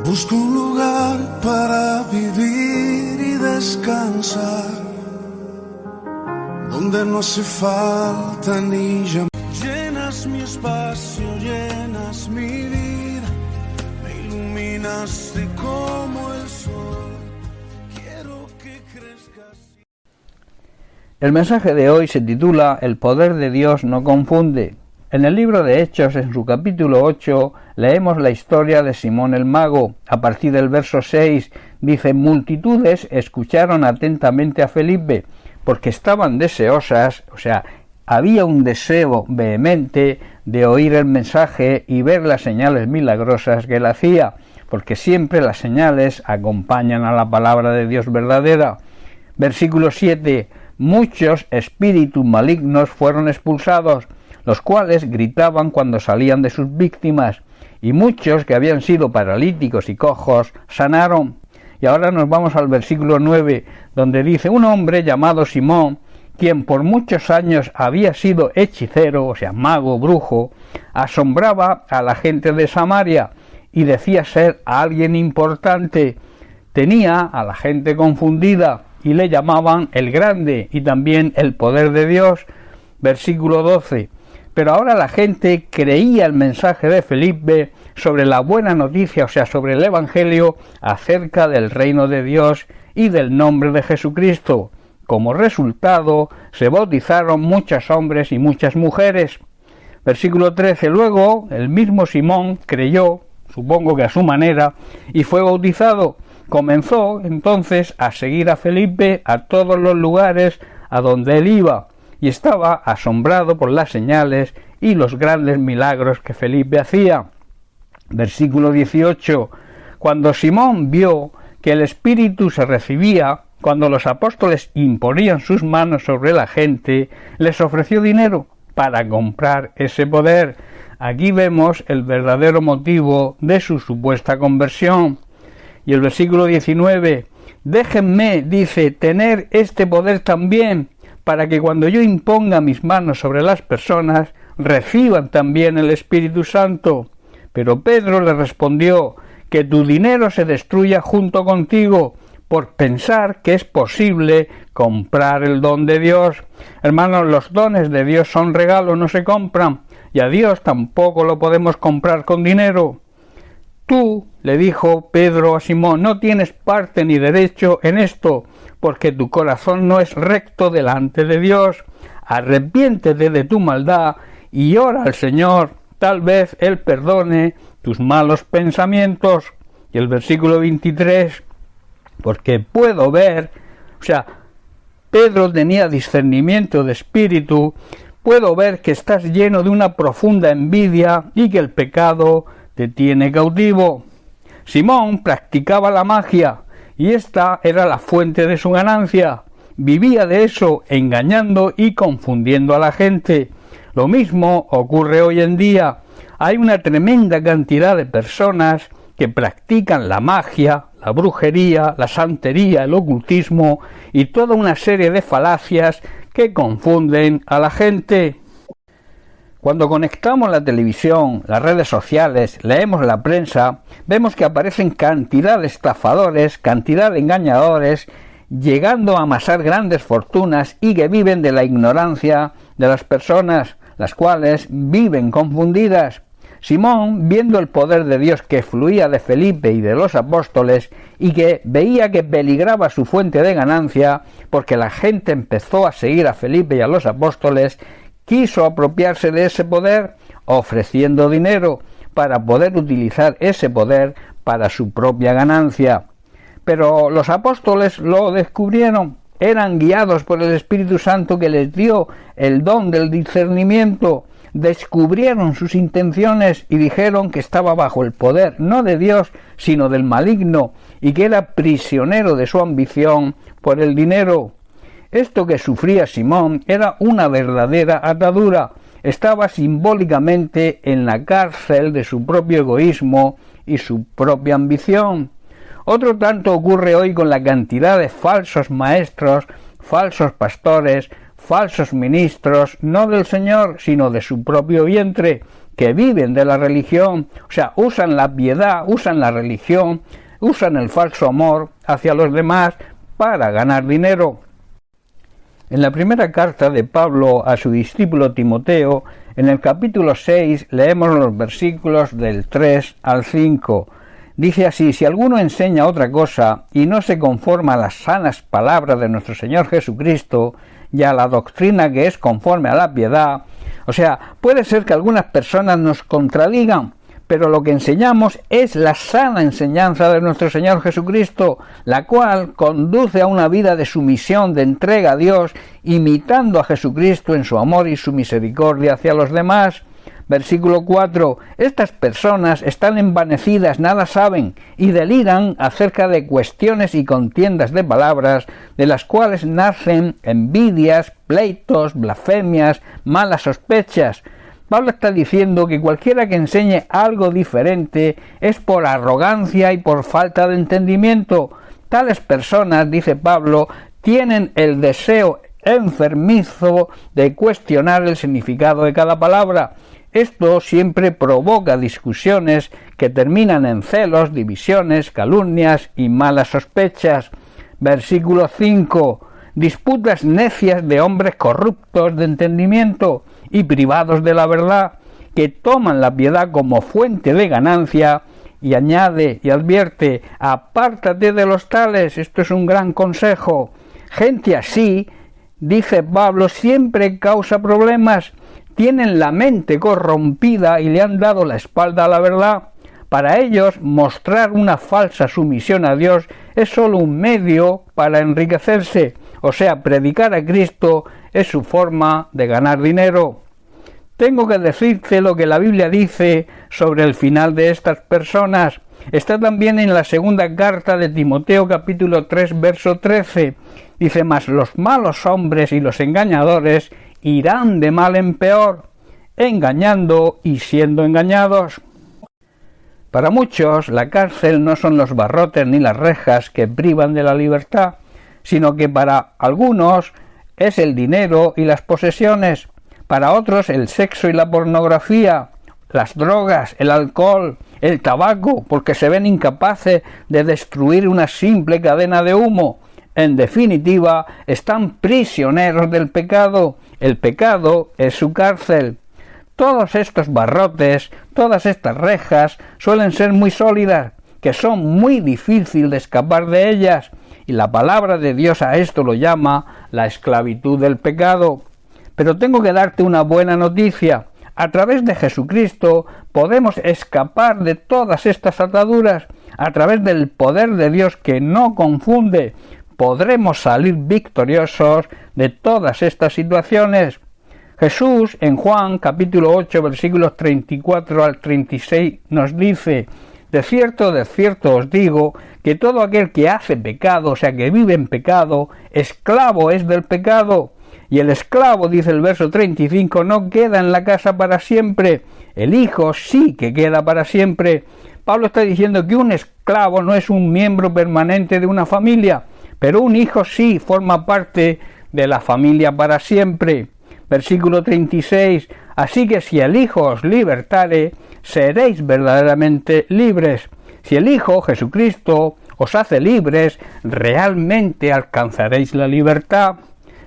Busco un lugar para vivir y descansar, donde no hace falta ni llamar. Llenas mi espacio, llenas mi vida, me iluminaste como el sol. Quiero que crezcas. El mensaje de hoy se titula El poder de Dios no confunde. En el libro de Hechos, en su capítulo 8, leemos la historia de Simón el Mago. A partir del verso 6, dice: multitudes escucharon atentamente a Felipe, porque estaban deseosas, había un deseo vehemente de oír el mensaje y ver las señales milagrosas que él hacía, porque siempre las señales acompañan a la palabra de Dios verdadera. Versículo 7, muchos espíritus malignos fueron expulsados, los cuales gritaban cuando salían de sus víctimas, y muchos que habían sido paralíticos y cojos sanaron. Y ahora nos vamos al versículo 9, donde dice: un hombre llamado Simón, quien por muchos años había sido hechicero, mago, brujo, asombraba a la gente de Samaria y decía ser alguien importante. Tenía a la gente confundida y le llamaban el Grande y también el poder de Dios. Versículo 12. Pero ahora la gente creía el mensaje de Felipe sobre la buena noticia, sobre el Evangelio acerca del reino de Dios y del nombre de Jesucristo. Como resultado, se bautizaron muchos hombres y muchas mujeres. Versículo 13. Luego, el mismo Simón creyó, supongo que a su manera, y fue bautizado. Comenzó entonces a seguir a Felipe a todos los lugares a donde él iba, y estaba asombrado por las señales y los grandes milagros que Felipe hacía. Versículo 18. Cuando Simón vio que el Espíritu se recibía, cuando los apóstoles imponían sus manos sobre la gente, les ofreció dinero para comprar ese poder. Aquí vemos el verdadero motivo de su supuesta conversión. Y el versículo 19, déjenme, dice, tener este poder también, para que cuando yo imponga mis manos sobre las personas, reciban también el Espíritu Santo. Pero Pedro le respondió: que tu dinero se destruya junto contigo, por pensar que es posible comprar el don de Dios. Hermanos, los dones de Dios son regalos, no se compran, y a Dios tampoco lo podemos comprar con dinero. Tú, le dijo Pedro a Simón, no tienes parte ni derecho en esto, porque tu corazón no es recto delante de Dios. Arrepiéntete de tu maldad y ora al Señor, tal vez Él perdone tus malos pensamientos. Y el versículo 23, porque puedo ver, Pedro tenía discernimiento de espíritu, puedo ver que estás lleno de una profunda envidia y que el pecado te tiene cautivo. Simón practicaba la magia y esta era la fuente de su ganancia. Vivía de eso, engañando y confundiendo a la gente. Lo mismo ocurre hoy en día. Hay una tremenda cantidad de personas que practican la magia, la brujería, la santería, el ocultismo y toda una serie de falacias que confunden a la gente. Cuando conectamos la televisión, las redes sociales, leemos la prensa, vemos que aparecen cantidad de estafadores, cantidad de engañadores, llegando a amasar grandes fortunas y que viven de la ignorancia de las personas, las cuales viven confundidas. Simón, viendo el poder de Dios que fluía de Felipe y de los apóstoles y que veía que peligraba su fuente de ganancia, porque la gente empezó a seguir a Felipe y a los apóstoles, quiso apropiarse de ese poder ofreciendo dinero para poder utilizar ese poder para su propia ganancia. Pero los apóstoles lo descubrieron, eran guiados por el Espíritu Santo que les dio el don del discernimiento, descubrieron sus intenciones y dijeron que estaba bajo el poder no de Dios, sino del maligno, y que era prisionero de su ambición por el dinero. Esto que sufría Simón era una verdadera atadura, estaba simbólicamente en la cárcel de su propio egoísmo y su propia ambición. Otro tanto ocurre hoy con la cantidad de falsos maestros, falsos pastores, falsos ministros, no del Señor, sino de su propio vientre, que viven de la religión, o sea, usan la piedad, usan la religión, usan el falso amor hacia los demás para ganar dinero. En la primera carta de Pablo a su discípulo Timoteo, en el capítulo 6, leemos los versículos del 3 al 5. Dice así: si alguno enseña otra cosa y no se conforma a las sanas palabras de nuestro Señor Jesucristo y a la doctrina que es conforme a la piedad, o sea, puede ser que algunas personas nos contradigan, pero lo que enseñamos es la sana enseñanza de nuestro Señor Jesucristo, la cual conduce a una vida de sumisión, de entrega a Dios, imitando a Jesucristo en su amor y su misericordia hacia los demás. Versículo 4. Estas personas están envanecidas, nada saben, y deliran acerca de cuestiones y contiendas de palabras, de las cuales nacen envidias, pleitos, blasfemias, malas sospechas. Pablo está diciendo que cualquiera que enseñe algo diferente es por arrogancia y por falta de entendimiento. Tales personas, dice Pablo, tienen el deseo enfermizo de cuestionar el significado de cada palabra. Esto siempre provoca discusiones que terminan en celos, divisiones, calumnias y malas sospechas. Versículo 5. Disputas necias de hombres corruptos de entendimiento y privados de la verdad, que toman la piedad como fuente de ganancia, y añade y advierte: apártate de los tales. Esto es un gran consejo. Gente así, dice Pablo, siempre causa problemas. Tienen la mente corrompida y le han dado la espalda a la verdad. Para ellos, mostrar una falsa sumisión a Dios es solo un medio para enriquecerse, o sea, predicar a Cristo es su forma de ganar dinero. Tengo que decirte lo que la Biblia dice sobre el final de estas personas. Está también en la segunda carta de Timoteo, capítulo 3, verso 13. Dice: mas los malos hombres y los engañadores irán de mal en peor, engañando y siendo engañados. Para muchos, la cárcel no son los barrotes ni las rejas que privan de la libertad, sino que para algunos es el dinero y las posesiones, para otros el sexo y la pornografía, las drogas, el alcohol, el tabaco, porque se ven incapaces de destruir una simple cadena de humo. En definitiva, están prisioneros del pecado. El pecado es su cárcel. Todos estos barrotes, todas estas rejas suelen ser muy sólidas, que son muy difíciles de escapar de ellas, y la palabra de Dios a esto lo llama la esclavitud del pecado. Pero tengo que darte una buena noticia. A través de Jesucristo podemos escapar de todas estas ataduras. A través del poder de Dios que no confunde, podremos salir victoriosos de todas estas situaciones. Jesús en Juan capítulo 8 versículos 34 al 36 nos dice: de cierto os digo que todo aquel que hace pecado, o sea que vive en pecado, esclavo es del pecado. Y el esclavo, dice el verso 35, no queda en la casa para siempre. El hijo sí que queda para siempre. Pablo está diciendo que un esclavo no es un miembro permanente de una familia, pero un hijo sí forma parte de la familia para siempre. Versículo 36, así que si el Hijo os libertare, seréis verdaderamente libres. Si el Hijo, Jesucristo, os hace libres, realmente alcanzaréis la libertad.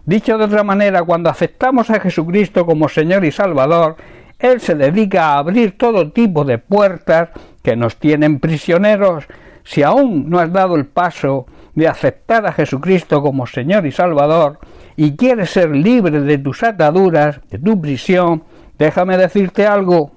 Dicho de otra manera, cuando aceptamos a Jesucristo como Señor y Salvador, Él se dedica a abrir todo tipo de puertas que nos tienen prisioneros. Si aún no has dado el paso de aceptar a Jesucristo como Señor y Salvador, y quieres ser libre de tus ataduras, de tu prisión, déjame decirte algo.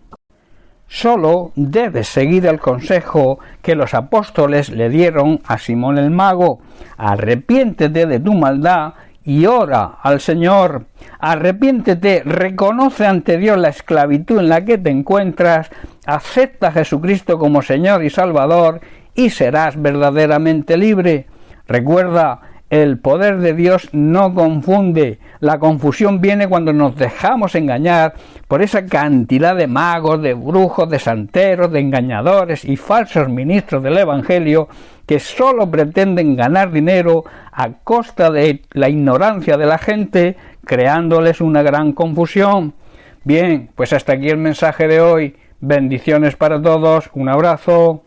Solo debes seguir el consejo que los apóstoles le dieron a Simón el Mago. Arrepiéntete de tu maldad y ora al Señor. Arrepiéntete, reconoce ante Dios la esclavitud en la que te encuentras, acepta a Jesucristo como Señor y Salvador y serás verdaderamente libre. Recuerda, el poder de Dios no confunde. La confusión viene cuando nos dejamos engañar por esa cantidad de magos, de brujos, de santeros, de engañadores y falsos ministros del Evangelio que solo pretenden ganar dinero a costa de la ignorancia de la gente, creándoles una gran confusión. Bien, pues hasta aquí el mensaje de hoy. Bendiciones para todos, un abrazo.